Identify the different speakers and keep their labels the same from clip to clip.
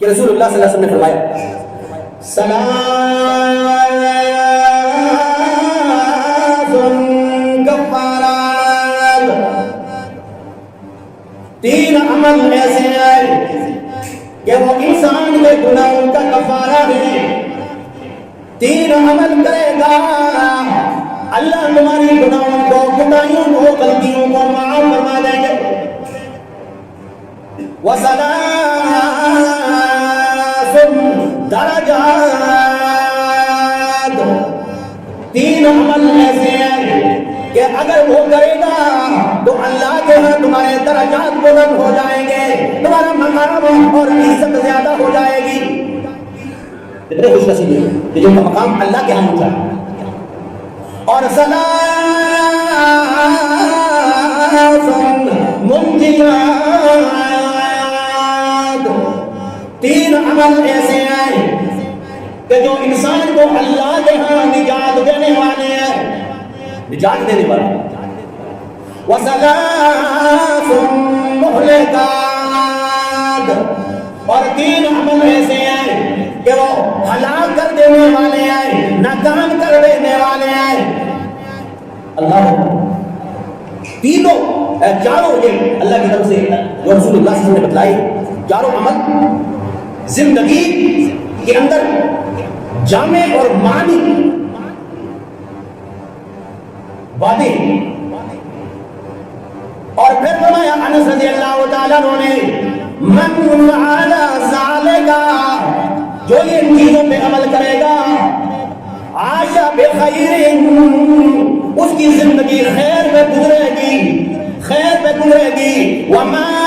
Speaker 1: کہ رسول اللہ صلی اللہ علیہ وسلم نے فرمایا تین عمل ایسے ہیں کہ وہ انسان کے گناہوں کا کفارہ ہے. تین عمل کرے گا اللہ تمہاری گناہوں کو، گناہوں کو، غلطیوں کو معاف فرما دیں گے. درجات، تین عمل ایسے ہیں کہ اگر وہ کرے گا تو اللہ کے ہاں تمہارے درجات بلند ہو جائیں گے، تمہارا مقام اور عزت زیادہ ہو جائے گی. کتنے خوش نصیب ہیں کہ جن کا مقام اللہ کے ہاں اونچا ہے. اور تین عمل ایسے ہیں کہ جو انسان کو اللہ کے ہاں نجات دینے والے ہیں، نجات دینے والے. وَثَلَاثٌ مُهْلِكَاتٌ، اور تین عمل ایسے ہیں کہ وہ ہلاک کر دینے والے ہیں، ناکام کر دینے والے ہیں. اللہ تینوں چاروں یہ اللہ کی طرف سے جو رسول اللہ صلی اللہ علیہ وسلم نے بتلائی چاروں عمل زندگی کے اندر جامع اور معنی وعدے. اور پھر فرمایا انس رضی اللہ تعالیٰ عنہ نے من علی ذالک، جو یہ چیزوں پہ عمل کرے گا عاش بخیر، اس کی زندگی خیر میں گزرے گی، خیر میں گزرے گی. ومات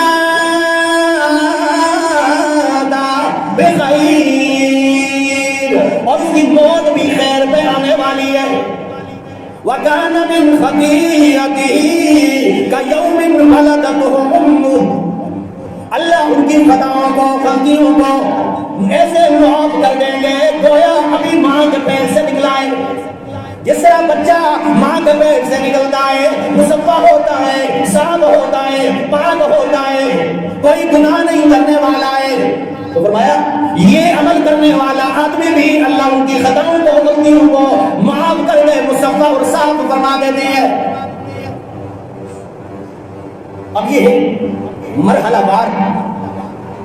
Speaker 1: بخیر، اور اس کی موت بھی خیر پہ آنے والی ہے. وَكَانَ مِنْ خَطِيئَتِهِ كَيَوْمٍ وَلَدَتْهُ أُمُّهُ، اللہ ان کی خطاؤں کو، غلطیوں کو ایسے معاف کر دیں گے گویا ابھی ماں کے پیٹ سے نکلا ہے. جس طرح بچہ ماں کے پیٹ سے نکلتا ہے مصفا ہوتا ہے، صاف ہوتا ہے، پاک ہوتا ہے، کوئی گناہ نہیں کرنے والا ہے. تو فرمایا یہ عمل کرنے والا آدمی بھی اللہ ان کی خطاؤں کو، غلطیوں کو معاف کر دے، مصفا اور صاف فرما دیتے ہیں. اب یہ ہے مرحلہ وار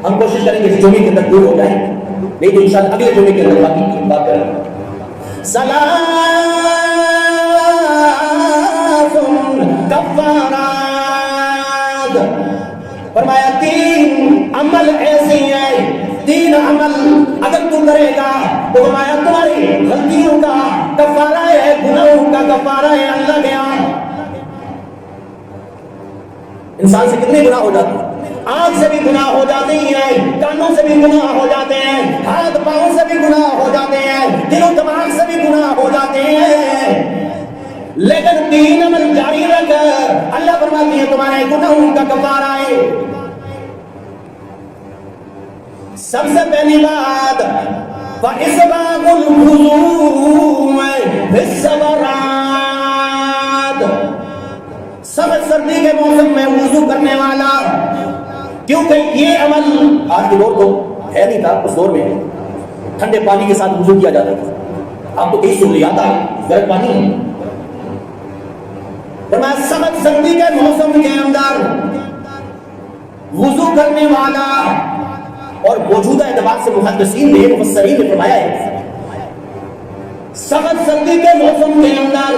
Speaker 1: ہم کوشش کریں گے اس جمعے کے اندر دور ہو جائیں، نہیں تو انشاءاللہ اگلے جمعے کے اندر باقی کی بات کریں گے. کفارات، فرمایا تین عمل ایسے ہیں، تین عمل اگر تو کرے گا تو فرمایا تمہاری غلطیوں کا کفارہ ہے، گناہوں کا کفارہ ہے اللہ کے یہاں. انسان سے کتنے گناہ ہو جاتے ہیں؟ آنکھ سے بھی گناہ ہو جاتے ہیں، کانوں سے بھی گناہ ہو جاتے ہیں، ہاتھ پاؤں سے بھی گناہ ہو جاتے ہیں، دل و دماغ سے بھی گناہ ہو جاتے ہیں. لیکن تین عمل جاری رکھ، اللہ فرماتی ہے تمہارے گناہوں کا کفارہ ہے. سب سے پہلی بات فَإِسْبَاغُ الْوُضُوءِ فِي السَّبَرَاتِ، سخت سردی کے موسم میں وضو کرنے والا، کیونکہ یہ عمل آج کے دور تو ہے نہیں تھا، اس دور میں ٹھنڈے پانی کے ساتھ وضو کیا جاتا تھا. آپ کو کہیں سہولیات آ گرم پانی ہے. فرمایا سخت سردی کے موسم کے اندر وضو کرنے والا، اور موجودہ اعتبار سے محدثین نے، مفسرین نے فرمایا ہے سخت سردی کے موسم کے اندر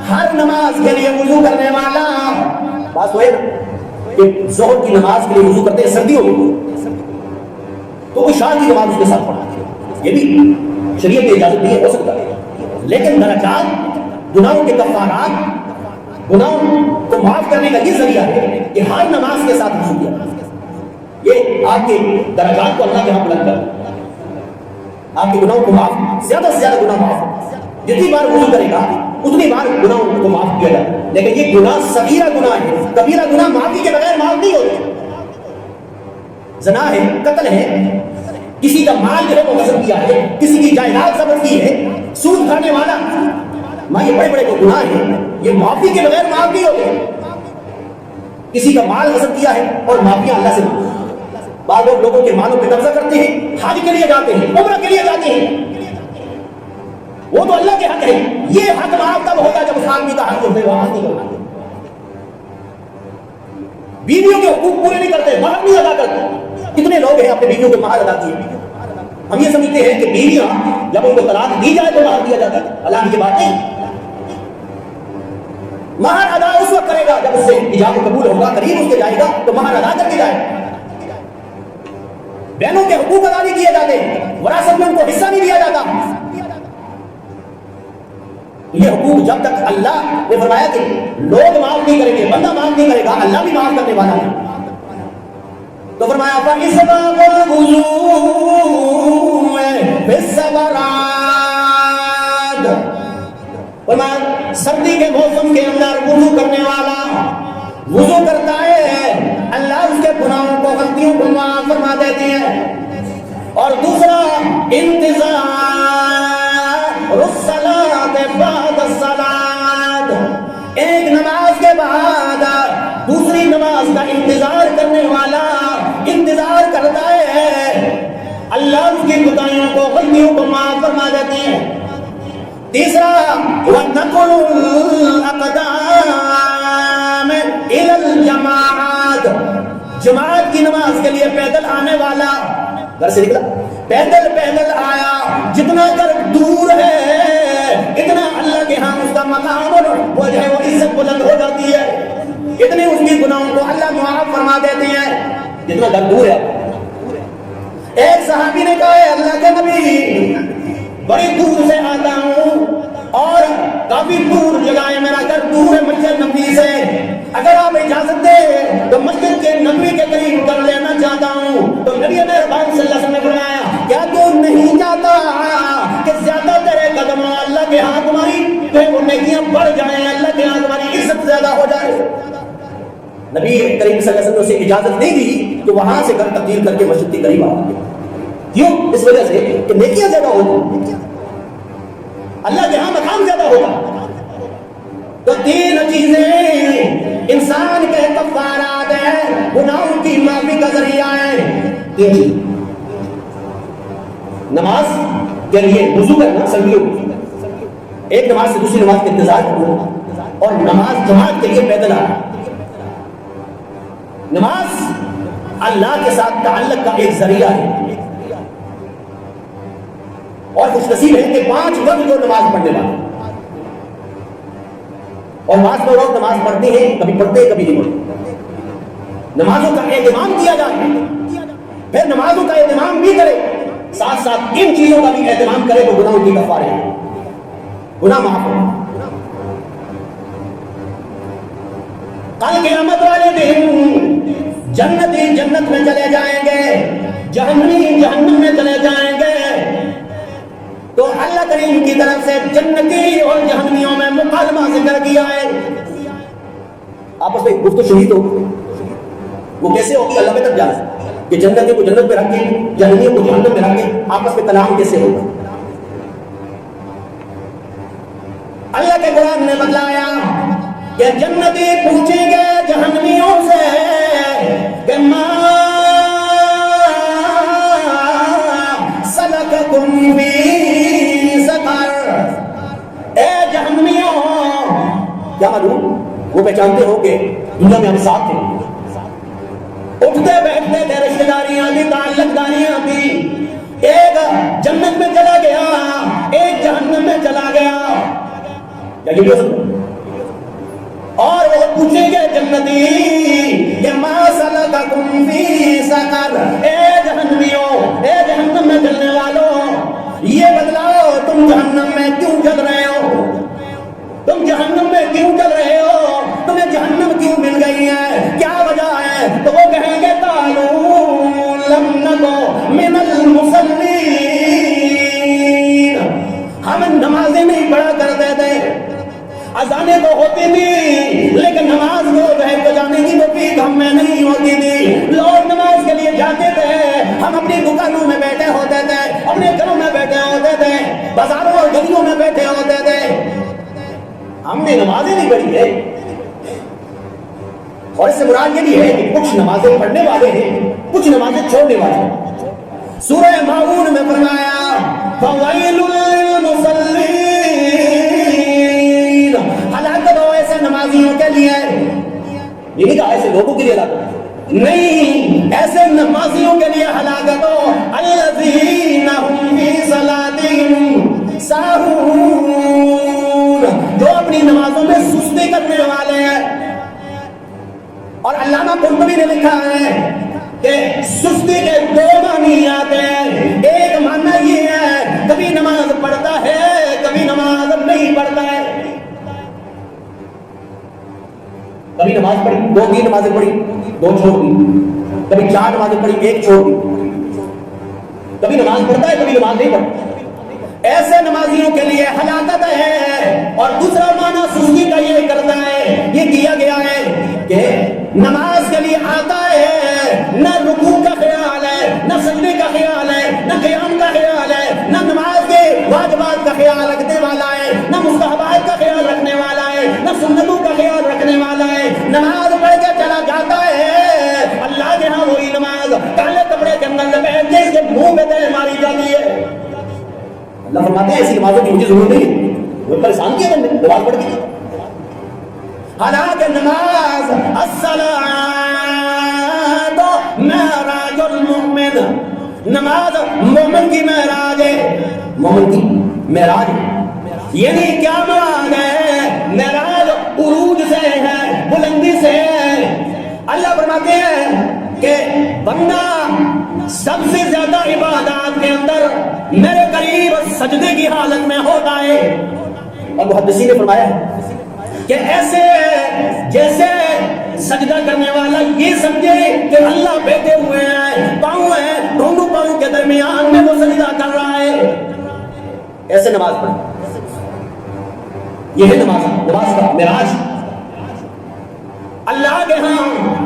Speaker 1: ہر نماز کے لیے وضو کرنے والا. بات ہوئے کہ ظہر کی نماز کے لیے وضو کرتے ہیں سردیوں میں تو عشاء کی نماز اس کے ساتھ پڑھا، یہ بھی شریعت کی اجازت نہیں ہو سکتا. لیکن درجات، گناہوں کے کفارات، گناہوں کو معاف کرنے کا یہ ذریعہ ہے کہ ہر نماز کے ساتھ وضو کیا. یہ آپ کے درجات کو اللہ کے ہاں بلند کر، آپ کے گناہوں کو معاف، زیادہ سے زیادہ گناہ معاف. جتنی بار وضو کرے گا اتنی بار گناہوں کو معاف کیا جائے. لیکن یہ گناہ صغیرہ گناہ ہے، کبیرہ گناہ معافی کے بغیر معاف نہیں ہوتے. زنا ہے، قتل ہے، کسی کا مال جو ہے وہ غصب کیا ہے، کسی کی جائیداد ضبط کی ہے، سود کھانے والا، ماں یہ بڑے بڑے جو گناہ ہیں یہ معافی کے بغیر معاف نہیں ہوتے. کسی کا مال غصب کیا ہے اور معافیاں اللہ سے مانگتے. بعض لوگ لوگوں کے مالوں پہ قبضہ کرتے ہیں لیے جاتے ہیں، عمرہ کے لیے جاتے ہیں، وہ تو اللہ کے حق ہے. یہ حق معاف تب ہوگا جب اس آدمی کا حق جو ہے نہیں ہوگا. بیویوں کے حقوق پورے نہیں کرتے، مہر نہیں ادا کرتے. کتنے لوگ ہیں اپنے بیویوں کے مہر ادا کیے؟ ہم یہ سمجھتے ہیں کہ بیویاں جب ان کو طلاق دی جائے تو مہر دیا جاتا ہے. اللہ کی بات نہیں. مہر ادا اس وقت کرے گا جب اس سے ایجاب قبول ہوگا، قریب اس کے جائے گا تو مہر ادا کر کے جائے. بہنوں کے حقوق ادا نہیں کیے جاتے، وراثت میں ان کو حصہ نہیں دیا جاتا. یہ حقوق جب تک اللہ نے فرمایا کہ لوگ معاف نہیں کریں گے، بندہ معاف نہیں کرے گا، اللہ بھی معاف کرنے والا ہے. تو فرمایا فرمایا سردی کے موسم کے اندر وضو کرنے والا وضو کرتا ہے، اللہ اس کے گناہوں کو، غلطیوں کو معاف فرما دیتے ہیں. اور دوسرا انتظار الصلاۃ بعد الصلاۃ، ایک نماز کے بعد دوسری نماز کا انتظار کرنے والا انتظار کرتا ہے، اللہ اس کی کوتاہیوں کو، غلطیوں کو معاف فرما دیتے ہیں. تیسرا وَنَقُلُ الْأَقْدَامِ إِلَى الْجَمَاعَاتِ، جماعت کی نماز کے لیے پیدل آنے والا، گھر سے نکلا پیدل آیا، جتنا گھر دور ہے اتنا اللہ کے ہاں اس کا مقام اور وہ جو ہے وہ عزت بلند ہو جاتی ہے، اتنے اس کی گناہوں کو اللہ معاف فرما دیتے ہیں جتنا گھر دور ہے. ایک صحابی نے کہا ہے اللہ کے نبی بڑی دور سے آتا ہوں اور کافی دور جگہ ہے، میرا گھر دور ہے مسجد نبوی سے، اگر آپ اجازت دیں تو مسجد کے نبوی کے قریب کر لینا چاہتا ہوں. تو نبی مہربان صلی اللہ علیہ وسلم نے فرمایا کیا تو نہیں چاہتا کہ زیادہ تیرے قدم اللہ کے ہاں تمہاری نیکیاں بڑھ جائیں، اللہ کے ہاں تمہاری عزت زیادہ ہو جائے. نبی کریم صلی اللہ علیہ وسلم نے اسے اجازت نہیں دی کہ وہاں سے گھر تبدیل کر کے مسجد کے قریب آ گئے. کیوں؟ اس وجہ سے کہ نیکیاں زیادہ ہوگی، اللہ کے ہاں مقام زیادہ ہوگا. تو تین چیزیں انسان کے کفارات ہیں، گناہوں کی معافی کا ذریعہ ہے. تین چیز، نماز کے لیے وضو کرنا، سنگیو ایک نماز سے دوسری نماز کا انتظار کرنا، اور نماز جماعت کے لیے پیدل آنا. نماز اللہ کے ساتھ تعلق کا ایک ذریعہ ہے، اور خوش نصیب ہے کہ 5 وقت جو نماز پڑھنے والے، اور بعض لوگ نماز پڑھتے ہیں کبھی پڑھتے ہیں کبھی نہیں پڑھتے. نمازوں کا اہتمام کیا جائے، پھر نمازوں کا اہتمام بھی کرے، ساتھ ساتھ ان چیزوں کا بھی اہتمام کرے تو گناہوں کی کفارے ہیں، گناہ معاف ہو. کل قیامت والے دن جنتی جنت میں چلے جائیں گے، جہنمی جہنم میں چلے جائیں گے. تو اللہ کریم کی طرف سے جنتی اور جہنمیوں میں مکالمہ ذکر کیا ہے. آپس میں گفتگو شہید ہو، وہ کیسے ہو؟ اللہ میں تک جانا کہ جنتی کو جنت میں رکھ کے جہنمیوں کو جہنم میں رکھ کے آپس میں کلام کیسے ہوگا. اللہ کے قرآن نے بتلایا کہ جنتی پوچھیں گے جہنمیوں سے کہ ما سلککم فی سقر، اے جہنمیوں کیا معلوم وہ پہچانتے ہو کہ دنیا میں ہم ساتھ تھے، اٹھتے بیٹھتے تھے، رشتہ داریاں تھی، تعلق داریاں تھی. ایک جنت میں چلا گیا، ایک جہنم میں چلا گیا. اور وہ پوچھیں گے جنتی کہ ما سلککم فی سقر، اے جہنمیوں، اے جہنم میں جلنے والوں، یہ بتلاؤ تم جہنم میں کیوں جل رہے ہو؟ تم جہنم میں کیوں جل رہے ہو؟ تمہیں جہنم کیوں مل گئی ہے؟ کیا وجہ ہے؟ تو وہ کہیں گے قالوا لم نک من المصلین، ہم نمازیں نہیں پڑھا کرتے تھے، اذانیں تو ہوتی تھی لیکن نماز کو جانے کی توفیق ہم میں نہیں ہوتی تھی. لوگ نماز کے لیے جاتے تھے، ہم اپنی دکانوں میں بیٹھے ہوتے تھے، اپنے گھروں میں بیٹھے ہوتے تھے، بازاروں اور گلیوں میں بیٹھے ہوتے تھے، ہم نے نمازیں نہیں پڑھی ہے. اور اس سے مراد یہ بھی ہے کہ کچھ نمازیں پڑھنے والے ہیں، کچھ نمازیں چھوڑنے والے ہیں. سورہ ماعون میں فویل للمصلین، ہلاکت ہو ایسے نمازیوں کے لیے. یہ نہیں کہا ایسے لوگوں کے لیے ہلاکت نہیں، ایسے نمازیوں کے لیے ہلاکت ہو. الذین هم فی صلاتہم ساہون، جو اپنی نمازوں میں سستی کرنے والے ہیں. اور علامہ قرطبی نے لکھا ہے کہ سستی کے دو معنی آتے ہیں. ایک معنی یہ ہے کبھی نماز پڑھتا ہے کبھی نماز نہیں پڑھتا ہے. کبھی نماز پڑھی، 2-3 نمازیں پڑھی، 2 چھوڑ دی. کبھی 4 نمازیں پڑھی، 1 چھوڑ دی. کبھی نماز پڑھتا ہے کبھی نماز نہیں پڑھتا. ایسے نمازیوں کے لیے ہلاکت ہے. اور دوسرا معنی سستی کا یہ کرتا ہے، یہ کیا گیا ہے کہ نماز کے لیے آتا ہے، نہ رکوع کا خیال ہے، نہ سجدے کا خیال ہے، نہ قیام کا خیال ہے، نہ نماز کے واجبات کا خیال رکھنے والا ہے، نہ مستحبات کا خیال رکھنے والا ہے، نہ سنتوں کا خیال رکھنے والا ہے. نماز پڑھ کے چلا جاتا ہے. اللہ کے ہاں وہی نماز کالے کپڑے کے اندر لپیٹ کے اس کے منہ میں دے ماری جاتی ہے. اللہ فرماتے ہیں ایسی نمازوں کی مجھے ضرورت نہیں ہے. وہ پریشان کیا تم نے نماز پڑھ کے. حالانکہ نماز الصلاۃ معراج المؤمن، نماز مومن کی معراج ہے. مومن کی معراج یعنی کیا مراد ہے؟ معراج عروج سے ہے، بلندی سے ہے. اللہ فرماتے ہیں کہ بندہ سب سے زیادہ عبادات کے اندر میرے قریب سجدے کی حالت میں ہوتا ہے. اور محدثین نے فرمایا ہے کہ ایسے جیسے سجدہ کرنے والا یہ سمجھے کہ اللہ بیٹھے ہوئے ہیں، پاؤں ہیں، دونوں پاؤں کے درمیان میں وہ سجدہ کر رہا ہے. ایسے نماز پڑھ، یہ ہے نماز کا معراج. اللہ کے ہاں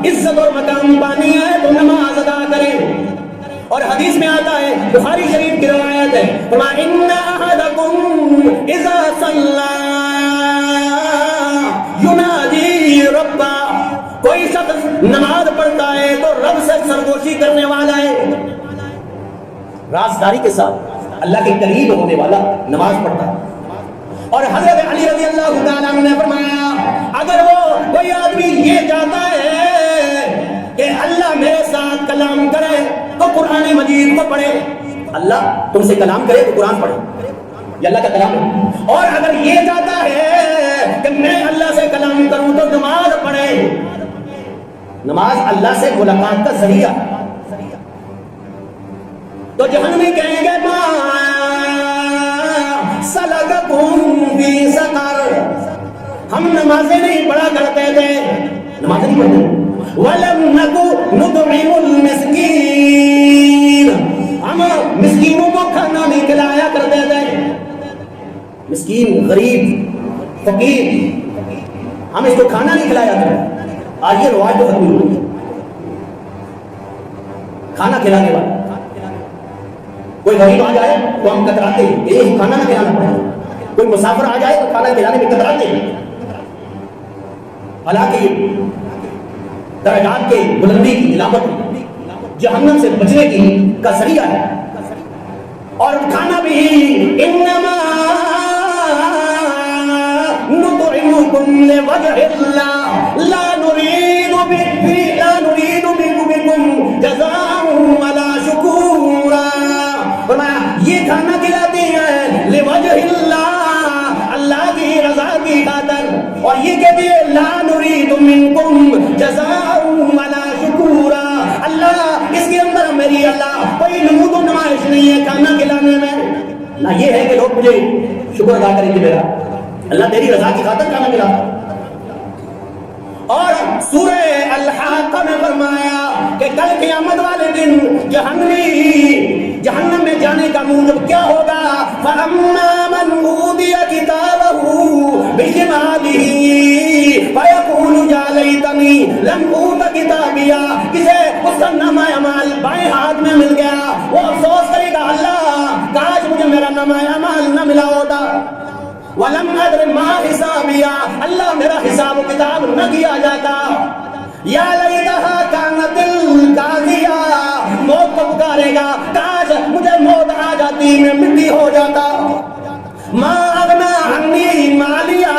Speaker 1: عزت اور مقام پانی ہے تو نماز ادا کرے. اور حدیث میں آتا ہے، بخاری شریف کی روایت ہے، فرمایا ان احدکم اذا صلی یناجی ربا، کوئی شخص نماز پڑھتا ہے تو رب سے سرگوشی کرنے والا ہے، رازداری کے ساتھ اللہ کے قریب ہونے والا نماز پڑھتا ہے. اور حضرت علی رضی اللہ تعالیٰ عنہ نے فرمایا اگر وہ کوئی آدمی یہ چاہتا ہے کہ اللہ میرے ساتھ کلام کرے تو قرآن مجید کو پڑھے. اللہ تم سے کلام کرے تو قرآن پڑھے، یہ اللہ کا کلام ہے. اور اگر یہ چاہتا ہے کہ میں اللہ سے کلام کروں تو نماز پڑھے. نماز اللہ سے ملاقات کا ذریعہ. تو جہنمی کہیں گے ما سلککم فی سقر، ہم نمازیں نہیں پڑھا کرتے تھے، نمازیں نہیں پڑھتے. وَلَمْ نَكُ نُطْعِمُ الْمِسْكِينَ، ہم مسکینوں کو کھانا نہیں کھلایا کرتے تھے. مسکین، غریب، فقیر، ہم اس کو کھانا نہیں کھلایا کرتے. آج یہ رواج تو ختم ہوئی ہے. کھانا کھلانے والا کوئی غریب آ جائے تو ہم کتراتے ہیں کہ یہ کھانا نہ کھلانا پڑے. کوئی مسافر آ جائے تو کھانا کھلانے میں کتراتے ہیں. حالانکہ درجات کے بلندی کی علامت جہنم سے بچنے کی کا ذریعہ ہے. اور کھانا بھی انما نطعمکم لوجہ اللہ لا نرید بکم جزاء ولا شکورا. فرمایا یہ کھانا کھلاتے ہیں لوجہ اللہ، اللہ کی رضا کی خاطر. اور یہ کہتے ہیں لا نرید منکم جزاء ولا شکورا، اللہ اس کے اندر میری اللہ کوئی نمود و نمائش نہیں ہے کھانا کھلانے میں. نہ یہ ہے کہ لوگ مجھے شکر ادا کریں گے میرا، اللہ تیری رضا کی خاطر کھانا کھلاتا. اور سورہ الحاقہ میں فرمایا کہ کل قیامت والے دن جہنم میں جانے کا موجب کیا ہوگا؟ فَأَمَّا مَنْ أُوتِيَ كِتَابَهُ بِشِمَالِهِ فَيَقُولُ يَا لَيْتَنِي لَمْ أُوتَ كِتَابِيَهْ، کسے اس کا نامہ اعمال بائیں ہاتھ میں مل گیا وہ افسوس کرے گا اللہ کاش مجھے میرا نامہ اعمال نہ ملا ہوتا. وَلَمْ أَدْرِ مَا حِسَابِيَهْ، اللہ میرا حساب و کتاب نہ کیا جاتا. یا لیتہا کانت القاضیہ، موت کو پکارے گا کاش مجھے موت آ جاتی، میں مٹی نہیں ہو جاتا. ما اغنا عنی مالیا,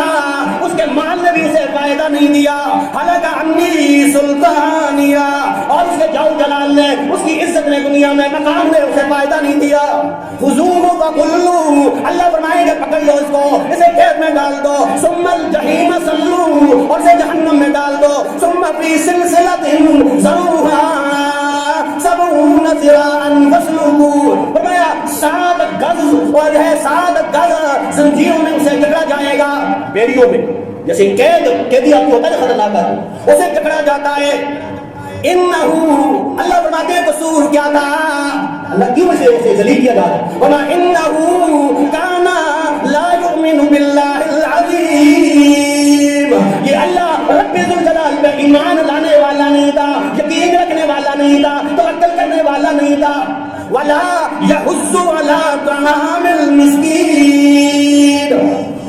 Speaker 1: اس کے مال نے بھی اسے فائدہ نہیں دیا. ہلک عنی سلطانیہ, اور اس کے جاؤ جلال نے, اس کی عزت نے, دنیا میں مقام نے اسے فائدہ نہیں دیا. خذوہ فغلوہ, اللہ فرمائیں گے پکڑ لو اس کو, اسے کھیت میں ڈال دو. ثم الجحیم صلوہ, اور اسے جہنم میں ڈال دو. ثم فی سلسلۃ ذرعها 70 ذراعا فاسلکوہ, فرمایا 7 گز اور ہے 7 گز زنجیروں میں اسے جکڑا جائے گا, بیڑیوں میں, جیسے قیدی آپ ہوتا ہے خطرناک ہے, اسے جکڑا جاتا ہے. انہو, اللہ فرماتے ہیں قصور کیا تھا, اللہ کیوں اسے ذلیل کیا جا رہا ہے, وما انہو کانا لا یؤمن باللہ العظیم, یہ اللہ رب ذوالجلال پہ ایمان لانے والا نہیں تھا, یقین رکھنے والا نہیں تھا, توکل کرنے والا نہیں تھا. ولا یحض علی طعام المسکین,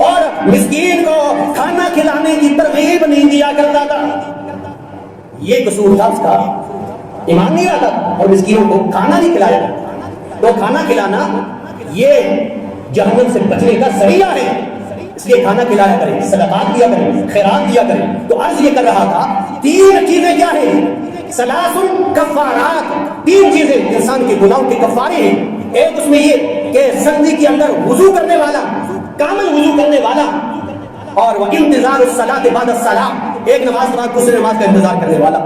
Speaker 1: اور مسکین کو کھانا کھلانے کی ترغیب نہیں دیا کرتا تھا. یہ قصور تھا اس کا, ایمان نہیں رہتا اور مسکینوں کو کھانا نہیں کھلایا. تو کھانا کھلانا یہ جہنم سے بچنے کا ذریعہ ہے, اس لیے کھانا کھلایا کریں, صدقات دیا کریں, خیرات دیا کریں. تو عرض یہ کر رہا تھا 3 چیزیں کیا ہیں, ثلاث کفارات, 3 چیزیں انسان کے گناہوں کے کفارے ہیں. ایک اس میں یہ کہ سردی کے اندر وضو کرنے والا, کامل وضو کرنے والا, اور وہ انتظار الصلاۃ بعد الصلاۃ, ایک نماز کے بعد دوسری نماز کا انتظار کرنے والا.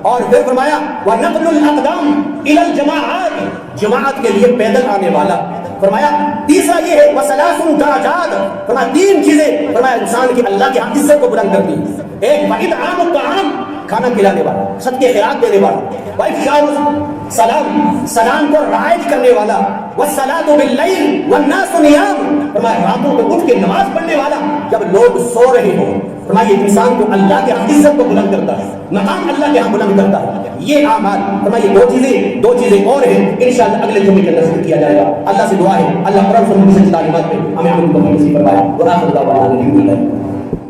Speaker 1: اور پھر فرمایا وَنَقْلُ الْأَقْدَامِ إِلَى الْجَمَاعَاتِ, جماعت کے لیے پیدل آنے والا. فرمایا تیسرا یہ ہے وَثَلَاثٌ دَرَجَاتٌ, فرمایا 3 چیزیں فرمایا انسان کی اللہ کے ہاں عزت کو بلند کرتی ہیں. ایک وَإِطْعَامُ الطَّعَامِ, کھانا کھلانے والا, صدقے خیرات دینے والا. وَإِفْشَاءُ السَّلَامِ, سلام کو رائج کرنے والا. وَالصَّلَاةُ بِاللَّيْلِ وَالنَّاسُ نِيَامٌ, فرمایا راتوں کو اٹھ کے نماز پڑھنے والا جب لوگ سو رہے ہوں. فرمایا یہ انسان کو اللہ کے ہاں عزت کو بلند کرتا ہے, مقام اللہ کے ہاں بلند کرتا ہے. یہ اعمال فرمایا یہ 2 چیزیں اور ہیں, انشاءاللہ اگلے جمعے کے اندر ذکر کیا جائے گا. اللہ سے دعا ہے اللہ قرآن سے تعلیمات پہ ہمیں عمل کو نصیب فرمائے.